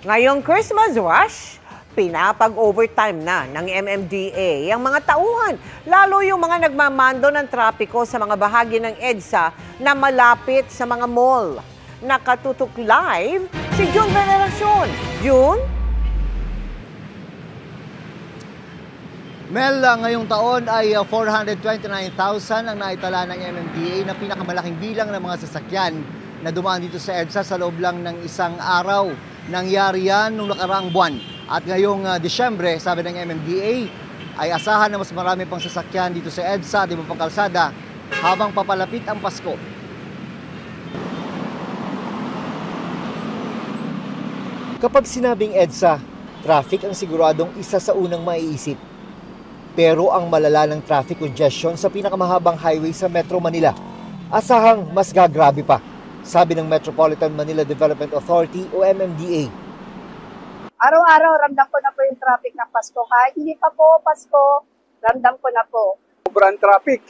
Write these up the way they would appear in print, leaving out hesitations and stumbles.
Ngayong Christmas rush, pinapag-overtime na ng MMDA ang mga tauhan, lalo yung mga nagmamando ng trapiko sa mga bahagi ng EDSA na malapit sa mga mall. Nakatutok live si June Veneracion. June? Mel, ngayong taon ay 429,000 ang naitala ng MMDA na pinakamalaking bilang ng mga sasakyan na dumaan dito sa EDSA sa loob lang ng isang araw. Nangyari yan noong nakaraang buwan. At ngayong Disyembre, sabi ng MMDA, ay asahan na mas marami pang sasakyan dito sa EDSA, di ba pang kalsada, habang papalapit ang Pasko. Kapag sinabing EDSA, traffic ang siguradong isa sa unang maiisip. Pero ang malala ng traffic congestion sa pinakamahabang highway sa Metro Manila, asahang mas gagrabe pa, sabi ng Metropolitan Manila Development Authority o MMDA. Araw-araw, ramdam ko na po yung traffic ng Pasko. Kahit hindi pa po Pasko, ramdam ko na po. Sobrang traffic.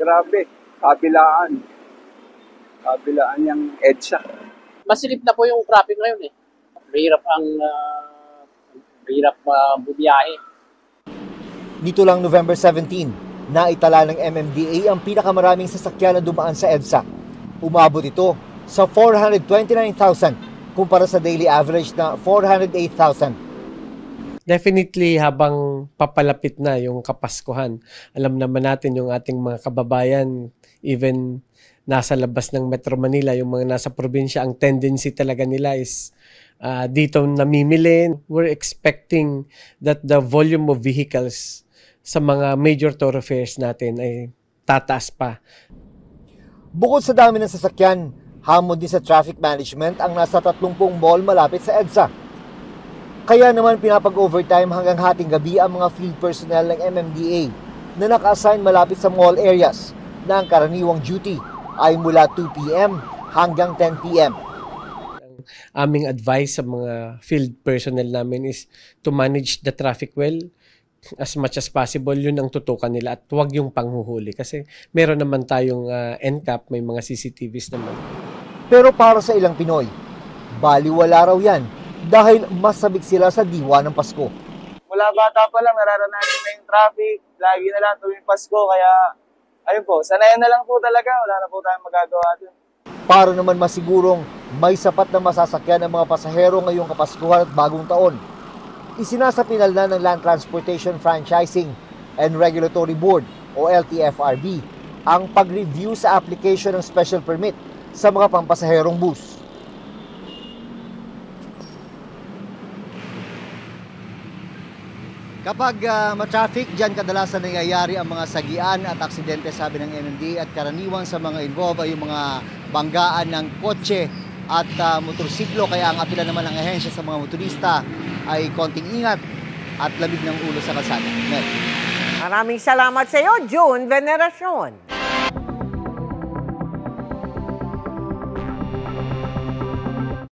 Grabe. Kabilaan. Kabilaan yung EDSA. Masilip na po yung traffic ngayon eh. Mahirap bumiyahe. Nito lang November 17, naitala ng MMDA ang pinakamaraming sasakyan na dumaan sa EDSA. Umabot ito sa 429,000 kumpara sa daily average na 408,000. Definitely habang papalapit na yung Kapaskuhan, alam naman natin yung ating mga kababayan, even nasa labas ng Metro Manila, yung mga nasa probinsya, ang tendency talaga nila is dito namimili. We're expecting that the volume of vehicles sa mga major thoroughfares natin ay tataas pa. Bukod sa dami ng sasakyan, hamon din sa traffic management ang nasa 30 mall malapit sa EDSA. Kaya naman pinapag-overtime hanggang hating gabi ang mga field personnel ng MMDA na naka-assign malapit sa mall areas na ang karaniwang duty ay mula 2 p.m. hanggang 10 p.m. Aming advice sa mga field personnel namin is to manage the traffic well as much as possible. Yun ang tutukan nila at huwag yung panghuhuli kasi meron naman tayong NCAP, may mga CCTVs naman. Pero para sa ilang Pinoy, baliwala raw yan dahil masabik sila sa diwa ng Pasko. Mula bata pa lang, nararanasan na yung traffic. Lagi na lang tuwing Pasko. Kaya, ayun po, sanayan na lang po talaga. Wala na po tayong magagawa dun. Para naman masigurong may sapat na masasakyan ng mga pasahero ngayong Kapaskuhan at Bagong Taon, isinasapinal na ng Land Transportation Franchising and Regulatory Board o LTFRB ang pag-review sa application ng special permit sa mga pampasaherong bus. Kapag ma-traffic, dyan kadalasan nangyayari ang mga sagian at aksidente, sabi ng MMDA, at karaniwan sa mga involved ay yung mga banggaan ng kotse at motorsiklo. Kaya ang apela naman ng ahensya sa mga motorista ay konting ingat at lamig ng ulo sa kalsada. Maraming salamat sa iyo, June Veneracion.